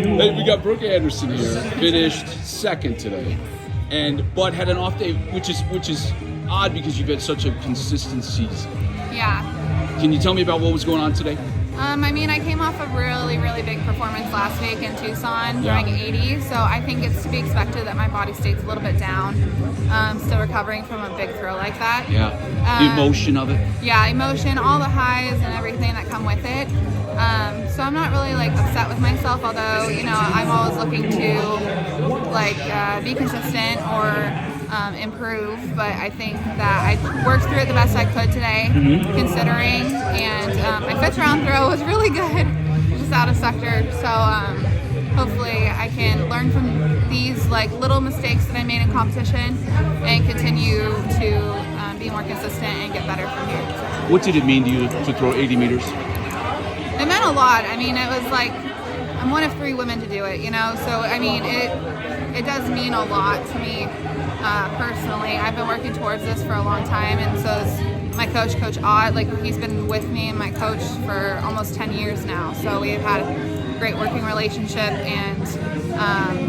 Hey, we got Brooke Andersen here, finished second today, but had an off day, which is odd because you've had such a consistent season. Yeah. Can you tell me about what was going on today? I came off a really, really big performance last week in Tucson during 80, so I think it's to be expected that my body stays a little bit down. Still recovering from a big throw like that. Yeah. The emotion of it. Yeah, emotion, all the highs and everything that come with it. So I'm not really upset with myself, although I'm always looking to be consistent or improve. But I think that I worked through it the best I could today, considering, and my fifth round throw was really good, just out of sector. So hopefully I can learn from these little mistakes that I made in competition and continue to be more consistent and get better from here. So. What did it mean to you to throw 80 meters? It meant a lot. It was I'm one of 3 women to do it, so it does mean a lot to me personally. I've been working towards this for a long time, and so is my coach, Coach Ott. He's been with me and my coach for almost 10 years now, so we've had a great working relationship, and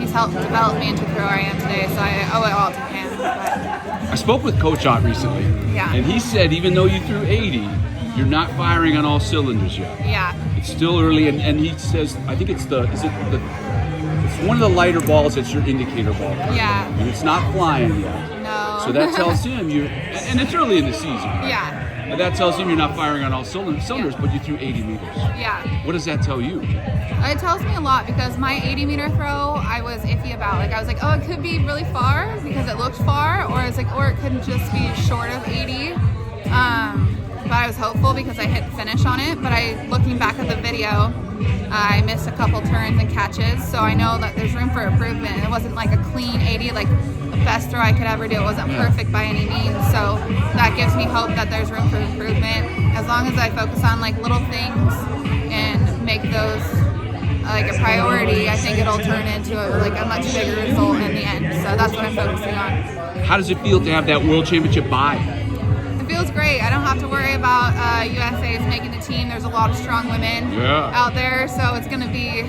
he's helped develop me into the thrower I am today, so I owe it all to him. But I spoke with Coach Ott recently, and he said even though you threw 80, you're not firing on all cylinders yet. Yeah. It's still early, and he says, I think it's it's one of the lighter balls that's your indicator ball. Yeah. And it's not flying yet. No. So that tells him and it's early in the season. Yeah. And that tells him you're not firing on all cylinders, but you threw 80 meters. Yeah. What does that tell you? It tells me a lot because my 80-meter throw, I was iffy about. I was oh, it could be really far because it looked far, or or it could just be short of 80. But I was hopeful because I hit finish on it. But looking back at the video, I missed a couple turns and catches, so I know that there's room for improvement. It wasn't a clean 80, the best throw I could ever do. It wasn't perfect by any means, so that gives me hope that there's room for improvement. As long as I focus on little things and make those a priority, I think it'll turn into a much bigger result in the end. So that's what I'm focusing on. How does it feel to have that World Championship bye? It feels great. I don't have to worry about USA's making the team. There's a lot of strong women out there, so it's gonna be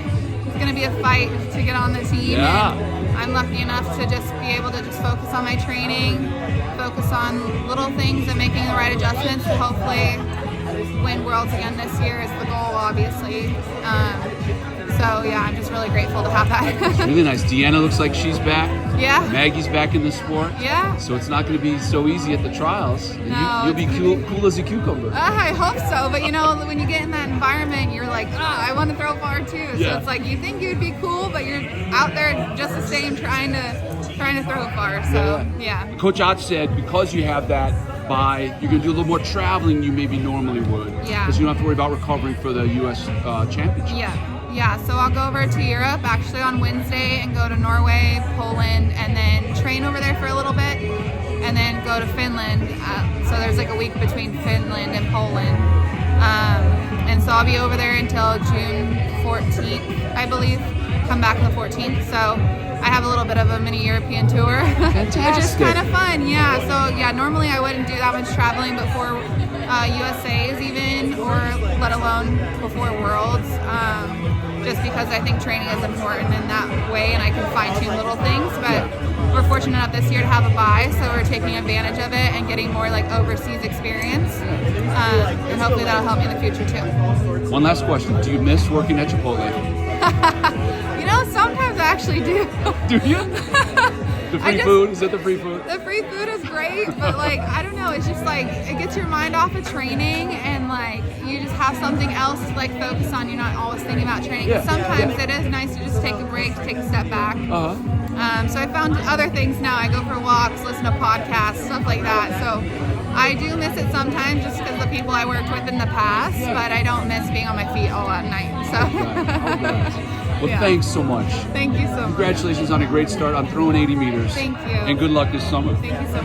a fight to get on the team. Yeah. And I'm lucky enough to just be able to just focus on my training, focus on little things and making the right adjustments to hopefully win Worlds again this year is the goal, obviously. So yeah, I'm just really grateful to have that. It's really nice. Deanna looks like she's back. Yeah. Maggie's back in the sport. Yeah. So it's not going to be so easy at the trials. And no, you'll be cool as a cucumber. I hope so. But when you get in that environment, you're I want to throw far too. So it's you think you'd be cool, but you're out there just the same trying to throw far. So yeah. Coach Ott said because you have that bye, you're going to do a little more traveling than you maybe normally would. Yeah. Because you don't have to worry about recovering for the U.S. Championship. Yeah, so I'll go over to Europe actually on Wednesday and go to Norway, Poland, and then train over there for a little bit, and then go to Finland. So there's a week between Finland and Poland. And so I'll be over there until June 14th, I believe. Come back on the 14th. So I have a little bit of a mini European tour, which is kind of fun. Yeah, so normally I wouldn't do that much traveling before USA's even, or let alone before Worlds. Just because I think training is important in that way, and I can fine-tune little things. But we're fortunate enough this year to have a bye, so we're taking advantage of it and getting more overseas experience. And hopefully that'll help me in the future too. One last question: do you miss working at Chipotle? Sometimes I actually do. Do you? The free food? Is it the free food? The free food is great, but I don't know. It's just it gets your mind off of training, and you just have something else to focus on. You're not always thinking about training. Sometimes it is nice to just take a break, take a step back. So I found other things now. I go for walks, listen to podcasts, stuff like that. So I do miss it sometimes just because of the people I worked with in the past, but I don't miss being on my feet all at night. So. Well, thanks so much. Thank you so much. Congratulations on a great start on throwing 80 meters. Thank you. And good luck this summer. Thank you so much.